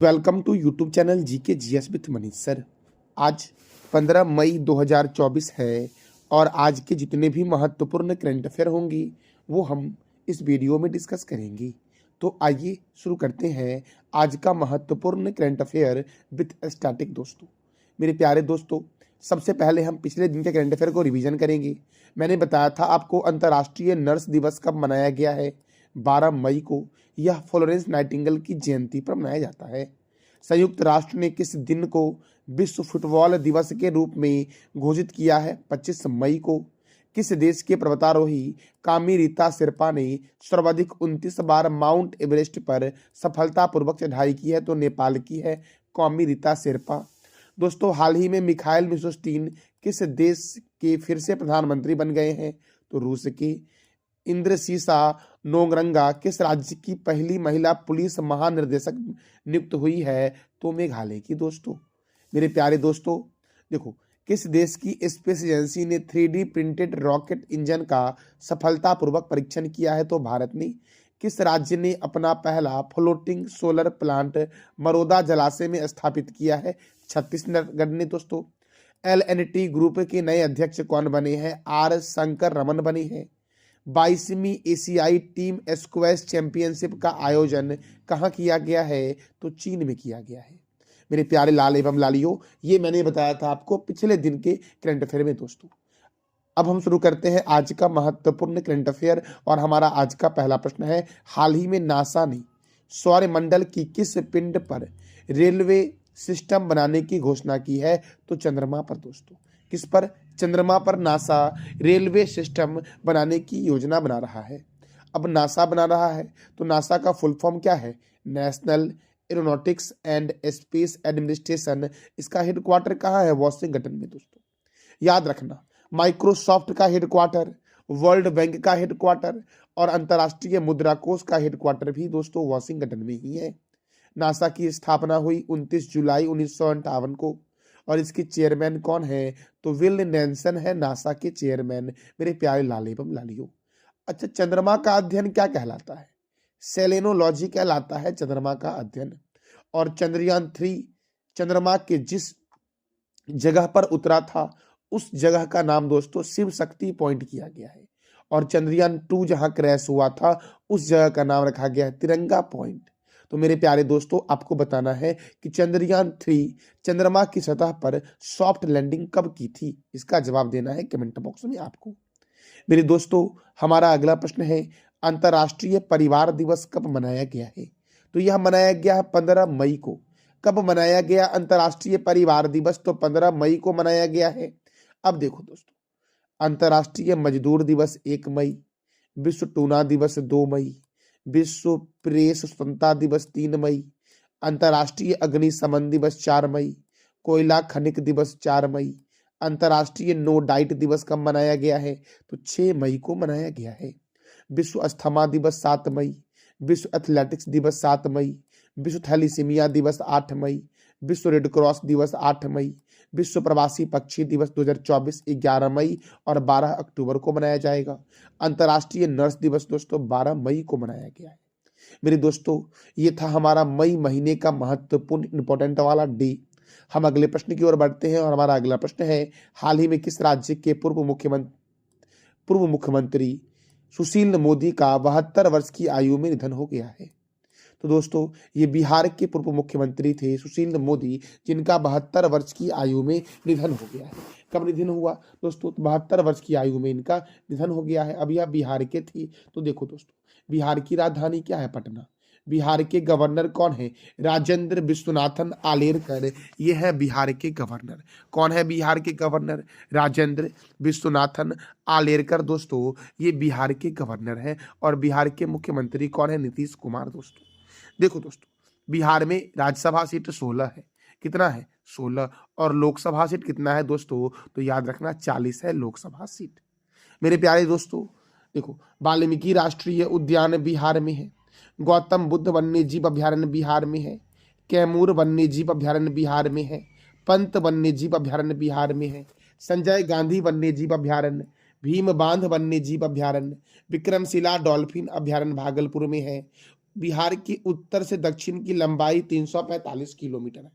Welcome to YouTube channel GK GS with Manish sir. आज 15 मई 2024 है और आज के जितने भी महत्वपूर्ण करंट अफेयर होंगी वो हम इस वीडियो में डिस्कस करेंगे। तो आइए शुरू करते हैं आज का महत्वपूर्ण करंट अफेयर विथ स्टैटिक। दोस्तों, मेरे प्यारे दोस्तों, सबसे पहले हम पिछले दिन के करंट अफेयर को रिवीजन करेंगे। मैंने बताया था आपको अंतर्राष्ट्रीय नर्स दिवस कब मनाया गया है। 12 मई को यह फ्लोरेंस नाइटिंगेल की जयंती पर मनाया जाता है। संयुक्त राष्ट्र ने किस दिन को विश्व फुटबॉल दिवस के रूप में घोषित किया है। 25 मई को। किस देश के पर्वतारोही कामी रीता शेरपा ने सर्वाधिक 29 बार माउंट एवरेस्ट पर सफलतापूर्वक चढ़ाई की है। तो नेपाल की है कामी रीता शेरपा। दोस्तों, हाल ही में मिखाइल मिशोस्टीन किस देश के फिर से प्रधानमंत्री बन गए हैं। तो रूस के। इंद्रसीसा नोंगरंगा किस राज्य की पहली महिला पुलिस महानिर्देशक नियुक्त हुई है। तो मेघालय की। दोस्तों, मेरे प्यारे दोस्तों, देखो, किस देश की स्पेस एजेंसी ने 3D प्रिंटेड रॉकेट इंजन का सफलतापूर्वक परीक्षण किया है। तो भारत ने। किस राज्य ने अपना पहला फ्लोटिंग सोलर प्लांट मरोदा जलाशय में स्थापित किया है। छत्तीसगढ़ ने। दोस्तों, LNT ग्रुप के नए अध्यक्ष कौन बने हैं। R शंकर रमन बने हैं। 22वीं एशियाई टीम स्क्वैश चैंपियनशिप का आयोजन कहाँ किया गया है। तो चीन में किया गया है। मेरे प्यारे लाल एवं लालियों, ये मैंने बताया था आपको पिछले दिन के करंट अफेयर में। दोस्तों, अब हम शुरू करते हैं आज का महत्वपूर्ण करंट अफेयर और हमारा आज का पहला प्रश्न है, हाल ही में नासा ने सौरमंडल की किस पिंड पर रेलवे सिस्टम बनाने की घोषणा की है। तो चंद्रमा पर। दोस्तों, किस पर। चंद्रमा पर नासा रेलवे सिस्टम बनाने की योजना बना रहा है। अब नासा बना रहा है तो नासा का फुल फॉर्म क्या है। National aeronautics and space administration. इसका हेडक्वार्टर कहाँ है। वॉशिंगटन में। दोस्तों, याद रखना, माइक्रोसॉफ्ट का हेडक्वार्टर, वर्ल्ड बैंक का हेडक्वार्टर और अंतर्राष्ट्रीय मुद्रा कोष का हेडक्वार्टर भी दोस्तों वॉशिंगटन में ही है। नासा की स्थापना हुई 29 जुलाई 1958 को और इसके चेयरमैन कौन है। तो विल नैल्सन है नासा के चेयरमैन। मेरे प्यारे लाल एवं लालियों, अच्छा, चंद्रमा का अध्ययन क्या कहलाता है। सेलेनोलॉजी कहलाता है चंद्रमा का अध्ययन। और चंद्रयान 3 चंद्रमा के जिस जगह पर उतरा था उस जगह का नाम दोस्तों शिव शक्ति पॉइंट किया गया है। और चंद्रयान 2 जहां क्रैश हुआ था उस जगह का नाम रखा गया है तिरंगा पॉइंट। तो मेरे प्यारे दोस्तों, आपको बताना है कि चंद्रयान 3 चंद्रमा की सतह पर सॉफ्ट लैंडिंग कब की थी। इसका जवाब देना है कमेंट बॉक्स में आपको। मेरे दोस्तों, हमारा अगला प्रश्न है, अंतर्राष्ट्रीय परिवार दिवस कब मनाया गया है। तो यह मनाया गया है 15 मई को। कब मनाया गया अंतर्राष्ट्रीय परिवार दिवस। तो 15 मई को मनाया गया है। अब देखो दोस्तों, अंतर्राष्ट्रीय मजदूर दिवस 1 मई, विश्व टूना दिवस 2 मई, विश्व प्रेस स्वतंत्रता दिवस 3 मई, अंतर्राष्ट्रीय अग्निशमन दिवस 4 मई, कोयला खनिक दिवस 4 मई, अंतर्राष्ट्रीय नो डाइट दिवस कब मनाया गया है। तो 6 मई को मनाया गया है। विश्व अस्थमा दिवस 7 मई, विश्व एथलेटिक्स दिवस 7 मई, विश्व थैलीसीमिया दिवस 8 मई, विश्व रेड क्रॉस दिवस 8 मई, विश्व प्रवासी पक्षी दिवस 2024 11 मई और 12 अक्टूबर को मनाया जाएगा। अंतर्राष्ट्रीय नर्स दिवस दोस्तों 12 मई को मनाया गया है। मेरे दोस्तों, ये था हमारा मई महीने का महत्वपूर्ण इंपॉर्टेंट वाला डे। हम अगले प्रश्न की ओर बढ़ते हैं और हमारा अगला प्रश्न है, हाल ही में किस राज्य के पूर्व मुख्यमंत्री सुशील मोदी का 72 वर्ष की आयु में निधन हो गया है। तो दोस्तों, ये बिहार के पूर्व मुख्यमंत्री थे सुशील मोदी, जिनका 72 वर्ष की आयु में निधन हो गया है। कब निधन हुआ दोस्तों। 72 वर्ष की आयु में इनका निधन हो गया है। अब यह बिहार के थे। तो देखो दोस्तों, बिहार की राजधानी क्या है। पटना। बिहार के गवर्नर कौन है। राजेंद्र विश्वनाथन आलेरकर। ये है बिहार के गवर्नर। कौन है बिहार के गवर्नर। राजेंद्र विश्वनाथन आलेरकर। दोस्तों, ये बिहार के गवर्नर हैं। और बिहार के मुख्यमंत्री कौन है। नीतीश कुमार। दोस्तों, देखो दोस्तों, बिहार में राज्यसभा सीट 16 है। कितना है। 16। और लोकसभा सीट कितना है दोस्तों। तो याद रखना 40 है लोकसभा सीट। मेरे प्यारे दोस्तों, देखो, वाल्मीकि राष्ट्रीय उद्यान बिहार में है। गौतम बुद्ध वन्य जीव अभ्यारण्य बिहार में है। कैमूर वन्य जीव अभ्यारण्य बिहार में है। पंत वन्य जीव अभ्यारण्य बिहार में है। संजय गांधी वन्य जीव अभ्यारण्य, भीम बांध वन्य जीव अभ्यारण्य, विक्रमशिला डॉल्फिन अभ्यारण्य भागलपुर में है। बिहार की उत्तर से दक्षिण की लंबाई 345 किलोमीटर है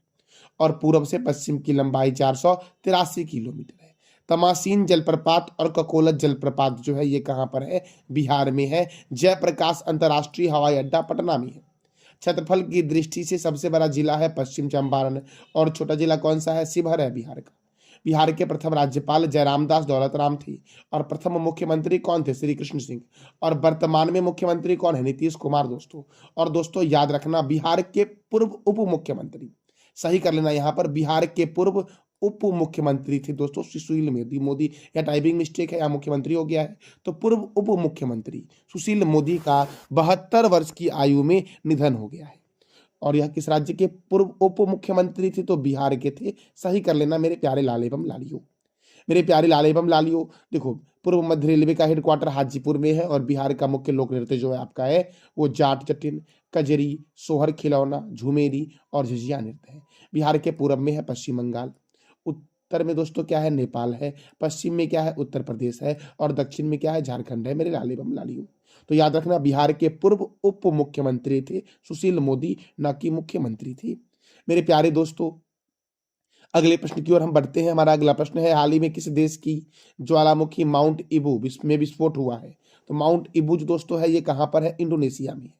और पूर्व से पश्चिम की लंबाई 483 किलोमीटर है। तमासीन जलप्रपात और ककोलत जलप्रपात जो है ये कहाँ पर है? बिहार में है। जयप्रकाश अंतर्राष्ट्रीय हवाई अड्डा पटना में है। क्षेत्रफल की दृष्टि से सबसे बड़ा जिला है पश्चिम चंपारण और छोटा जिला कौन सा है? शिवहर है बिहार का। बिहार के प्रथम राज्यपाल जयरामदास दौलतराम थे और प्रथम मुख्यमंत्री कौन थे? श्री कृष्ण सिंह। और वर्तमान में मुख्यमंत्री कौन है? नीतीश कुमार दोस्तों। और दोस्तों याद रखना, बिहार के पूर्व उप मुख्यमंत्री, सही कर लेना यहाँ पर, बिहार के पूर्व उप मुख्यमंत्री थे दोस्तों सुशील मोदी। या टाइपिंग मिस्टेक है या मुख्यमंत्री हो गया है, तो पूर्व उप मुख्यमंत्री सुशील मोदी का 72 वर्ष की आयु में निधन हो गया है। और यह किस राज्य के पूर्व उप मुख्यमंत्री थे? तो बिहार के थे। सही कर लेना मेरे प्यारे लाल एवं लालियो। मेरे प्यारे लाल एवं लालियो, देखो पूर्व मध्य रेलवे का हेडक्वार्टर हाजीपुर में है और बिहार का मुख्य लोक नृत्य जो है आपका है वो जाट जटिन, कजरी, सोहर खिलौना, झुमेरी और झिझिया नृत्य है। बिहार के पूर्व में है पश्चिम बंगाल, उत्तर में दोस्तों क्या है? नेपाल है, पश्चिम में क्या है? उत्तर प्रदेश है और दक्षिण में क्या है? झारखंड है मेरे लाल एवं लालियो। तो याद रखना, बिहार के पूर्व उप मुख्यमंत्री थे सुशील मोदी, न कि मुख्यमंत्री थे। मेरे प्यारे दोस्तों अगले प्रश्न की ओर हम बढ़ते हैं। हमारा अगला प्रश्न है, हाल ही में किस देश की ज्वालामुखी माउंट इबू में विस्फोट हुआ है? तो माउंट इबू जो दोस्तों है ये कहाँ पर है? इंडोनेशिया में।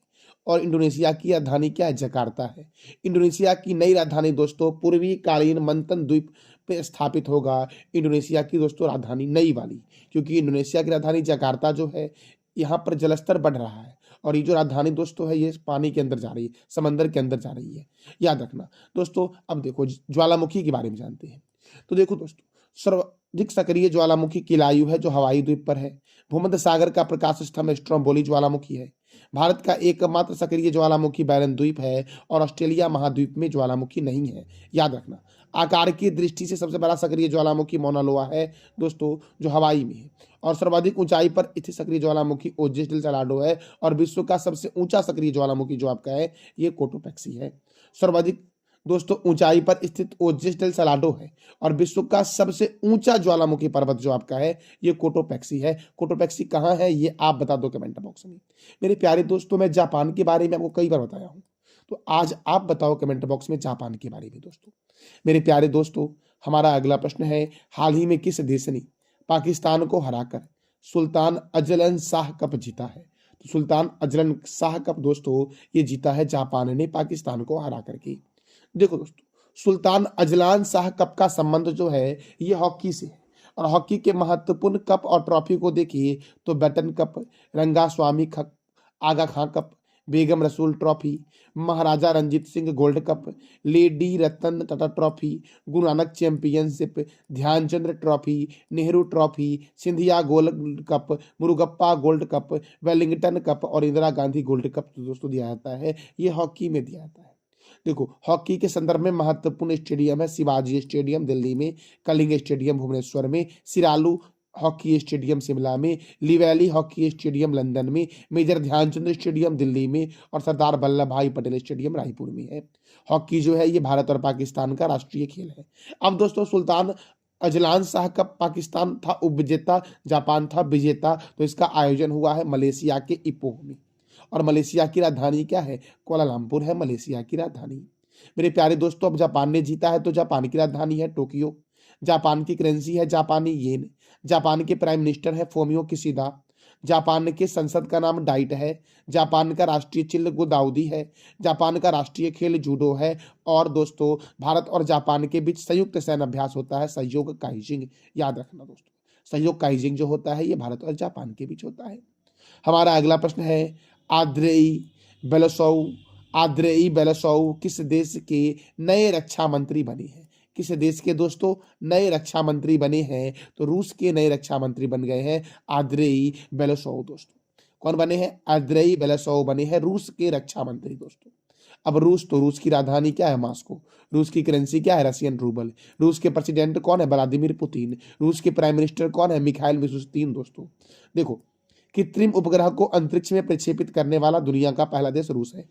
और इंडोनेशिया की राजधानी क्या है? जकार्ता है। इंडोनेशिया की नई राजधानी दोस्तों पूर्वी कालीन मंथन द्वीप पे स्थापित होगा। इंडोनेशिया की दोस्तों राजधानी नई वाली, क्योंकि इंडोनेशिया की राजधानी जकार्ता जो है यहाँ पर जलस्तर बढ़ रहा है और ये जो राजधानी दोस्तों है ये पानी के अंदर जा रही है, समंदर के अंदर जा रही है, याद रखना दोस्तों। अब देखो ज्वालामुखी के बारे में जानते हैं। तो देखो दोस्तों, सर्वाधिक सक्रिय ज्वालामुखी किलायु है जो हवाई द्वीप पर है। भूमध्य सागर का प्रकाश स्तंभ स्ट्रोम्बोली ज्वालामुखी है। भारत का एकमात्र सक्रिय ज्वालामुखी बैरन द्वीप है और ऑस्ट्रेलिया महाद्वीप में ज्वालामुखी नहीं है, याद रखना। आकार की दृष्टि से सबसे बड़ा सक्रिय ज्वालामुखी मौना लोआ है दोस्तों, जो हवाई में है। और सर्वाधिक ऊंचाई पर स्थित सक्रिय ज्वालामुखी ओजिस डेल सलाडो है और विश्व का सबसे ऊंचा सक्रिय ज्वालामुखी जो आपका है ये कोटोपैक्सी है। सर्वाधिक दोस्तों ऊंचाई पर स्थित ओजिस डेल सलाडो है और विश्व का सबसे ऊंचा ज्वालामुखी पर्वत जो आपका है ये कोटोपैक्सी है। कोटोपैक्सी कहाँ है ये आप बता दो कमेंट बॉक्स में। मेरे प्यारे दोस्तों, मैं जापान के बारे में आपको कई बार बताया हूँ, तो आज आप बताओ कमेंट बॉक्स में जापान के बारे में दोस्तों। मेरे प्यारे दोस्तों हमारा अगला प्रश्न है, हाल ही में किस देश ने पाकिस्तान को हराकर सुल्तान अजलन शाह कप जीता है? तो सुल्तान अजलन शाह कप दोस्तों ये जीता है जापान ने पाकिस्तान को हरा करके। देखो दोस्तों, सुल्तान अजलान शाह कप का संबंध जो है ये हॉकी से है और हॉकी के महत्वपूर्ण कप और ट्रॉफी को देखिए तो Beighton cup, Rangaswami Aga Khan cup, Begum Rasool trophy, Maharaja Ranjit Singh gold cup, lady Ratan Tata trophy, Guru Nanak championship, Dhyanchand trophy, Nehru trophy, Scindia gold cup, Murugappa gold cup, Wellington cup और इंदिरा गांधी गोल्ड कप दोस्तों दिया जाता है, ये हॉकी में दिया जाता है। देखो हॉकी के संदर्भ में महत्वपूर्ण स्टेडियम है शिवाजी स्टेडियम दिल्ली में, कलिंग स्टेडियम भुवनेश्वर में, सिरालू हॉकी स्टेडियम शिमला में, लिवैली हॉकी स्टेडियम लंदन में, मेजर ध्यानचंद स्टेडियम दिल्ली में और सरदार वल्लभ भाई पटेल स्टेडियम रायपुर में है। हॉकी जो है ये भारत और पाकिस्तान का राष्ट्रीय खेल है। अब दोस्तों Sultan Azlan Shah cup Pakistan था उपविजेता, जापान था विजेता, तो इसका आयोजन हुआ है मलेशिया के इपोह में। और मलेशिया की राजधानी क्या है? कुआलालंपुर है मलेशिया की राजधानी। मेरे प्यारे दोस्तों अब जापान ने जीता है तो जापान की राजधानी है टोक्यो। जापान की करेंसी है जापानी येन। जापान के प्राइम मिनिस्टर है फोमियो किशिदा। जापान के संसद का नाम डाइट है। जापान का राष्ट्रीय चिन्ह गुदाउदी है। जापान का राष्ट्रीय खेल जूडो है। और दोस्तों भारत और जापान के बीच संयुक्त सैन्य अभ्यास होता है सहयोग काइजिंग, याद रखना दोस्तों। सहयोग काइजिंग जो होता है ये भारत और जापान के बीच होता है। हमारा अगला प्रश्न है, आद्रेई बेलोसोव किस देश के नए रक्षा मंत्री बने हैं? किस देश के दोस्तों नए रक्षा मंत्री बने हैं? तो रूस के नए रक्षा मंत्री बन गए हैं आद्रेई बेलोसोव दोस्तों। कौन बने हैं? आद्रेई बेलोसोव बने हैं रूस के रक्षा मंत्री दोस्तों। अब रूस, तो रूस की राजधानी क्या है? मॉस्को। रूस की करेंसी क्या है? Russian rouble. रूस के प्रेसिडेंट कौन है? Vladimir Putin. रूस के प्राइम मिनिस्टर कौन है? मिखाइल मिशुस्तिन दोस्तों। देखो कृत्रिम उपग्रह को अंतरिक्ष में प्रक्षेपित करने वाला दुनिया का पहला देश रूस है।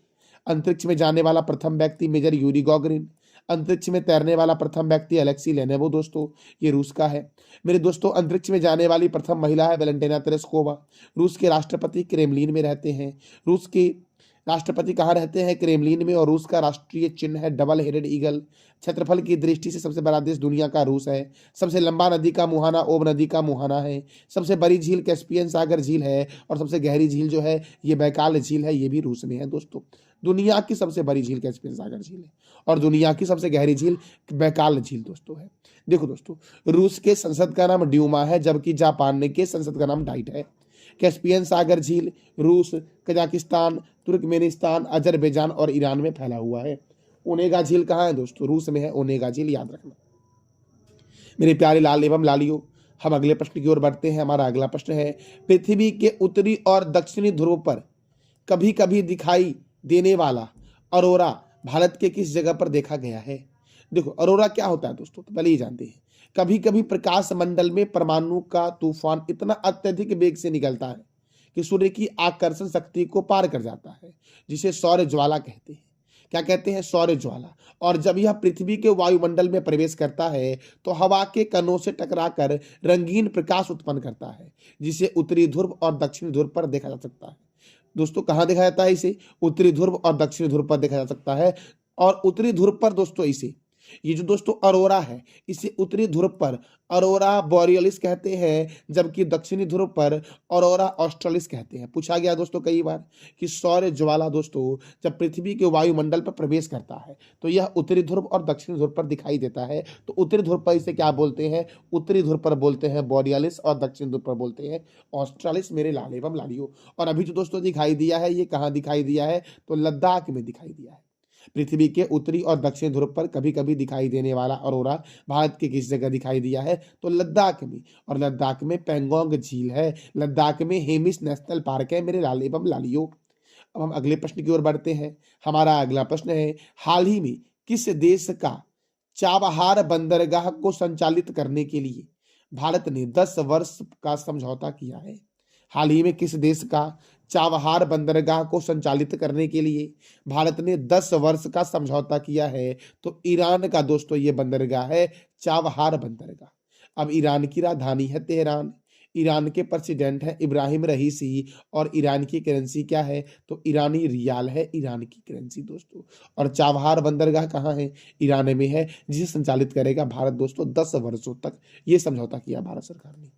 अंतरिक्ष में जाने वाला प्रथम व्यक्ति मेजर यूरी गॉगरिन। अंतरिक्ष में तैरने वाला प्रथम व्यक्ति अलेक्सी लेनेवो दोस्तों, ये रूस का है। मेरे दोस्तों अंतरिक्ष में जाने वाली प्रथम महिला है वेलेंटिना तेरेस्कोवा। रूस के राष्ट्रपति क्रेमलिन में रहते हैं। रूस के राष्ट्रपति कहाँ रहते हैं? क्रेमलिन में। और रूस का राष्ट्रीय चिन्ह है डबल हेडेड ईगल। क्षेत्रफल की दृष्टि से सबसे बड़ा देश दुनिया का रूस है। सबसे लंबा नदी का मुहाना ओब नदी का मुहाना है। सबसे बड़ी झील कैस्पियन सागर झील है। और सबसे गहरी झील जो है ये बैकाल झील है, ये भी रूस में है दोस्तों। दुनिया की सबसे बड़ी झील कैस्पियन सागर झील है और दुनिया की सबसे गहरी झील बैकाल झील दोस्तों है। देखो दोस्तों, रूस के संसद का नाम ड्यूमा है, जबकि जापान के संसद का नाम डाइट है। कैस्पियन सागर झील रूस, कजाकिस्तान, तुर्कमेनिस्तान, अजरबैजान और ईरान में फैला हुआ है। ओनेगा झील कहाँ है दोस्तों? रूस में है ओनेगा झील, याद रखना। मेरे प्यारे लाल एवं लालियों, हम अगले प्रश्न की ओर बढ़ते हैं। हमारा अगला प्रश्न है, पृथ्वी के उत्तरी और दक्षिणी ध्रुव पर कभी कभी दिखाई देने वाला अरोरा भारत के किस जगह पर देखा गया है? देखो, अरोरा क्या होता है दोस्तों, तो पहले ही जानते हैं। कभी कभी प्रकाश मंडल में परमाणु का तूफान इतना अत्यधिक वेग से निकलता है कि सूर्य की आकर्षण शक्ति को पार कर जाता है, जिसे सौर ज्वाला कहते हैं। क्या कहते हैं? सौर ज्वाला। और जब यह पृथ्वी के वायुमंडल में प्रवेश करता है तो हवा के कणों से टकराकर रंगीन प्रकाश उत्पन्न करता है, जिसे उत्तरी ध्रुव और दक्षिणी ध्रुव पर देखा जा सकता है। दोस्तों, कहाँ देखा जाता है इसे? उत्तरी ध्रुव और दक्षिणी ध्रुव पर देखा जा सकता है। और उत्तरी ध्रुव पर दोस्तों इसे, ये जो दोस्तों अरोरा है, इसे उत्तरी ध्रुव पर अरोरा बोरियलिस कहते हैं, जबकि दक्षिणी ध्रुव पर अरोरा ऑस्ट्रालिस कहते हैं। पूछा गया दोस्तों कई बार कि सौर ज्वाला दोस्तों जब पृथ्वी के वायुमंडल पर प्रवेश करता है तो यह उत्तरी ध्रुव और दक्षिणी ध्रुव पर दिखाई देता है। तो उत्तरी ध्रुव पर इसे क्या बोलते हैं? उत्तरी ध्रुव पर बोलते हैं बोरियलिस और दक्षिणी ध्रुव पर बोलते हैं ऑस्ट्रालिस, मेरे लाल एवं लालियों। और अभी जो दोस्तों दिखाई दिया है, ये कहाँ दिखाई दिया है? तो लद्दाख में दिखाई दिया है। पृथ्वी के उत्तरी और दक्षिणी ध्रुव पर कभी कभी दिखाई देने वाला अरोरा भारत के किस जगह दिखाई दिया है? तो लद्दाख में। और लद्दाख में पेंगोंग झील है, लद्दाख में हेमिस नेशनल पार्क है, मेरे लाल एवं लालियों। अब हम अगले प्रश्न की ओर बढ़ते हैं। हमारा अगला प्रश्न है, हाल ही में किस देश का चाबहार बंदरगाह को संचालित करने के लिए भारत ने 10 वर्ष का समझौता किया है? हाल ही में किस देश का चाबहार बंदरगाह को संचालित करने के लिए भारत ने 10 वर्ष का समझौता किया है? तो ईरान का दोस्तों ये बंदरगाह है चाबहार बंदरगाह। अब ईरान की राजधानी है तेहरान। ईरान के प्रेसिडेंट है इब्राहिम रईसी। और ईरान की करेंसी क्या है? तो ईरानी रियाल है ईरान की करेंसी दोस्तों। और चाबहार बंदरगाह कहाँ है? ईरान में है, जिसे संचालित करेगा भारत दोस्तों 10 वर्षों तक। ये समझौता किया भारत सरकार ने।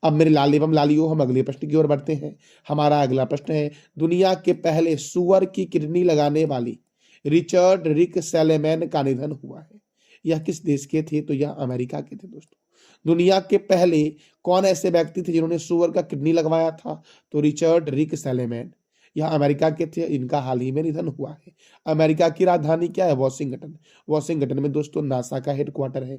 अब मेरे लाल एवं लालियों, हम अगले प्रश्न की ओर बढ़ते हैं। हमारा अगला प्रश्न है, दुनिया के पहले सुअर की किडनी लगाने वाली रिचर्ड रिक सेलेमैन का निधन हुआ है। यह किस देश के थे? तो यह अमेरिका के थे दोस्तों। दुनिया के पहले कौन ऐसे व्यक्ति थे जिन्होंने सुअर का किडनी लगवाया था? तो रिचर्ड रिक सेलेमैन, यह अमेरिका के थे। इनका हाल ही में निधन हुआ है। अमेरिका की राजधानी क्या है? वॉशिंगटन। वॉशिंगटन में दोस्तों नासा का हेडक्वार्टर है।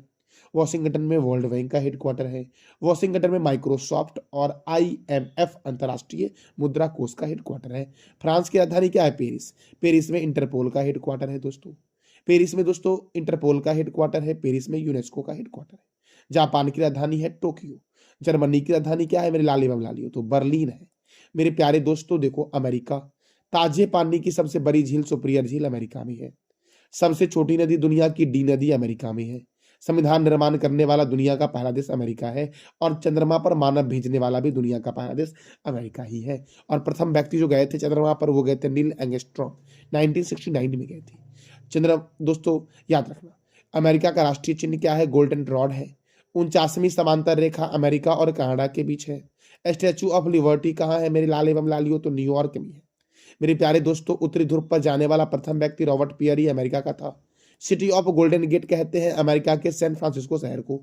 वॉशिंगटन में वर्ल्ड बैंक का हेडक्वार्टर है। वॉशिंगटन में माइक्रोसॉफ्ट और IMF अंतर्राष्ट्रीय मुद्रा कोष का हेडक्वार्टर है। फ्रांस की राजधानी क्या है? पेरिस। पेरिस में इंटरपोल का हेडक्वार्टर है दोस्तों। पेरिस में दोस्तों इंटरपोल का हेडक्वार्टर है। पेरिस में यूनेस्को का हेडक्वार्टर है। जापान की राजधानी है टोक्यो। जर्मनी की राजधानी क्या है मेरे लाल एवं लालियों? तो बर्लिन है। मेरे प्यारे दोस्तों देखो, अमेरिका, ताजे पानी की सबसे बड़ी झील सुपीरियर झील अमेरिका में है। सबसे छोटी नदी दुनिया की डी नदी अमेरिका में है। संविधान निर्माण करने वाला दुनिया का पहला देश अमेरिका है। और चंद्रमा पर मानव भेजने वाला भी दुनिया का पहला देश अमेरिका ही है। और प्रथम व्यक्ति जो गए थे चंद्रमा पर वो गए थे नील एंगस्ट्रॉम, 1969 में गए थे चंद्र। दोस्तों याद रखना, अमेरिका का राष्ट्रीय चिन्ह क्या है? गोल्डन रॉड है। 49वीं समांतर रेखा अमेरिका और कनाडा के बीच है। स्टैचू ऑफ लिबर्टी कहाँ है मेरे लाल एवं लालियों? तो न्यूयॉर्क में है। मेरे प्यारे दोस्तों, उत्तरी ध्रुव पर जाने वाला प्रथम व्यक्ति रॉबर्ट पियरी अमेरिका का था। सिटी ऑफ गोल्डन गेट कहते हैं अमेरिका के सैन फ्रांसिस्को शहर को।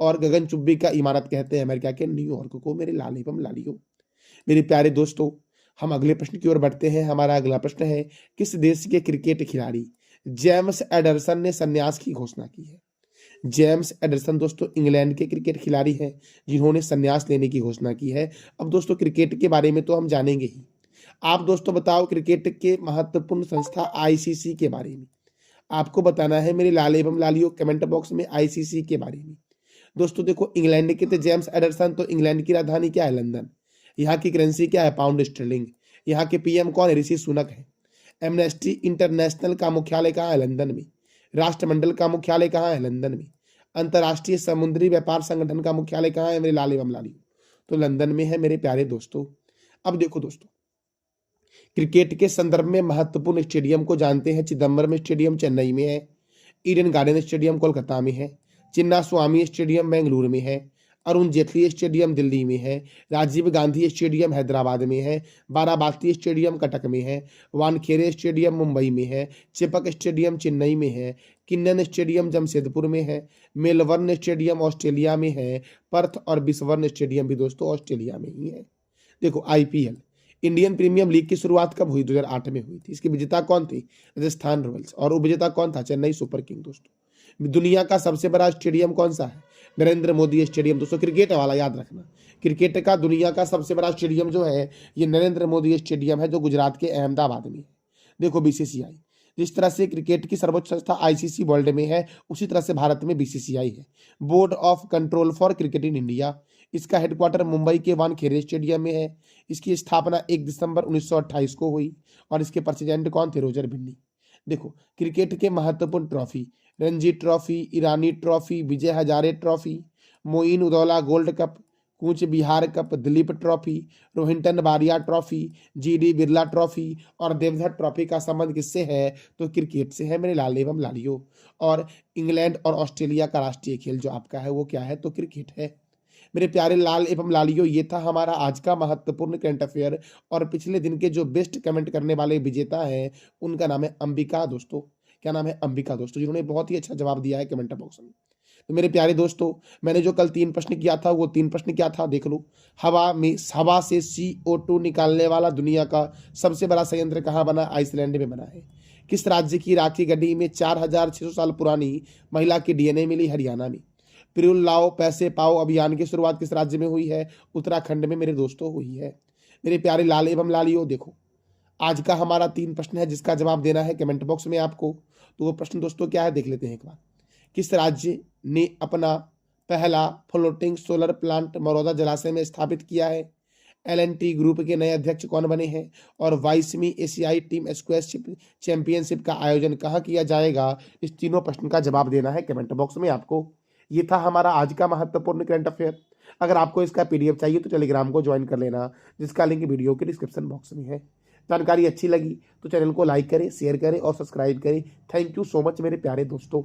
और गगनचुंबी का इमारत कहते हैं अमेरिका के न्यूयॉर्क को, मेरे लाल एवं लालियों। मेरे प्यारे दोस्तों, हम अगले प्रश्न की ओर बढ़ते हैं। हमारा अगला प्रश्न है, किस देश के क्रिकेट खिलाड़ी जेम्स एडरसन ने संन्यास की घोषणा की है? जेम्स एडरसन दोस्तों इंग्लैंड के क्रिकेट खिलाड़ी हैं जिन्होंने संन्यास लेने की घोषणा की है। अब दोस्तों क्रिकेट के बारे में तो हम जानेंगे ही। आप दोस्तों बताओ क्रिकेट के महत्वपूर्ण संस्था ICC के बारे में। आपको बताना है मेरे लाल एवं लालियों कमेंट बॉक्स में ICC के बारे में। दोस्तों देखो, इंग्लैंड के थे जेम्स एडरसन। तो इंग्लैंड की राजधानी क्या है? लंदन। यहाँ की करेंसी क्या है? Pound sterling. यहाँ के PM कौन है? ऋषि सुनक है। एमनेस्टी इंटरनेशनल का मुख्यालय कहाँ है? लंदन में। राष्ट्रमंडल का मुख्यालय कहाँ है? लंदन में। अंतर्राष्ट्रीय समुद्री व्यापार संगठन का मुख्यालय कहाँ है मेरे लाल एवं लालियों? तो लंदन में है मेरे प्यारे दोस्तों। अब देखो दोस्तों, क्रिकेट के संदर्भ में महत्वपूर्ण स्टेडियम को जानते हैं। चिदम्बरम स्टेडियम चेन्नई में है, ईडन गार्डन स्टेडियम कोलकाता में है, चिन्ना स्वामी स्टेडियम बेंगलुरु में है, अरुण जेटली स्टेडियम दिल्ली में है, राजीव गांधी स्टेडियम हैदराबाद में है, बाराबाती स्टेडियम कटक में है, वानखेड़े स्टेडियम मुंबई में है, चेपक स्टेडियम चेन्नई में है, किन्नन स्टेडियम जमशेदपुर में है, मेलबर्न स्टेडियम ऑस्ट्रेलिया में है, पर्थ और बिसबर्न स्टेडियम भी दोस्तों ऑस्ट्रेलिया में ही है। देखो आईपीएल इंडियन प्रीमियम लीग की शुरुआत कब हुई? 2008 में हुई थी। इसके विजेता कौन थी? राजस्थान रॉयल्स। और उपविजेता कौन था? Chennai super king. दोस्तों दुनिया का सबसे बड़ा स्टेडियम कौन सा है? नरेंद्र मोदी स्टेडियम। दोस्तों क्रिकेट वाला याद रखना, क्रिकेट का दुनिया का सबसे बड़ा स्टेडियम जो है ये नरेंद्र मोदी स्टेडियम है, जो गुजरात के अहमदाबाद में है। देखो बीसीसीआई, जिस तरह से क्रिकेट की सर्वोच्च संस्था आईसीसी वर्ल्ड में है, उसी तरह से भारत में बीसीसीआई है, board of control for cricket in India. इसका हेडक्वार्टर मुंबई के वानखेड़े स्टेडियम में है। इसकी स्थापना 1 दिसंबर 1928 को हुई और इसके प्रेसिडेंट कौन थे? रोजर बिन्नी। देखो क्रिकेट के महत्वपूर्ण trophy, Ranji trophy, Irani trophy, Vijay Hazare trophy, Moin Uddaula gold cup, Cooch Behar cup, Duleep trophy, Rohinton Baria trophy, GD Birla trophy और देवधर ट्रॉफी का संबंध किससे है? तो क्रिकेट से है मेरे लाल एवं लालियो। और इंग्लैंड और ऑस्ट्रेलिया का राष्ट्रीय खेल जो आपका है वो क्या है? तो क्रिकेट है। मेरे प्यारे लाल एवं लालियो, ये था हमारा आज का महत्वपूर्ण करंट अफेयर। और पिछले दिन के जो बेस्ट कमेंट करने वाले विजेता हैं उनका नाम है अंबिका दोस्तों। क्या नाम है? अंबिका दोस्तों, जिन्होंने बहुत ही अच्छा जवाब दिया है कमेंट बॉक्स में। तो मेरे प्यारे दोस्तों, मैंने जो कल 3 प्रश्न किया था वो 3 प्रश्न क्या था देख लो। हवा से CO2 निकालने वाला दुनिया का सबसे बड़ा संयंत्र कहाँ बना? आइसलैंड में बना है। किस राज्य की राखी गढ़ी में 4600 साल पुरानी महिला की DNA मिली? हरियाणा में। पिरुल लाओ पैसे पाओ अभियान की शुरुआत किस राज्य में हुई है? उत्तराखंड में मेरे दोस्तों हुई है। मेरे प्यारे लाल एवं लालियो, देखो आज का हमारा 3 प्रश्न है जिसका जवाब देना है कमेंट बॉक्स में आपको। तो वो प्रश्न दोस्तों क्या है देख लेते हैं एक बार। किस राज्य ने अपना पहला फ्लोटिंग सोलर प्लांट मरौदा जलाशय में स्थापित किया है? L&T ग्रुप के नए अध्यक्ष कौन बने हैं? और 22वीं एशियाई टीम स्क्वैश चैंपियनशिप का आयोजन कहाँ किया जाएगा? इस तीनों प्रश्न का जवाब देना है कमेंट बॉक्स में आपको। ये था हमारा आज का महत्वपूर्ण करंट अफेयर। अगर आपको इसका PDF चाहिए तो टेलीग्राम को ज्वाइन कर लेना, जिसका लिंक वीडियो के डिस्क्रिप्शन बॉक्स में है। जानकारी अच्छी लगी तो चैनल को लाइक करें, शेयर करें और सब्सक्राइब करें। थैंक यू सो मच मेरे प्यारे दोस्तों।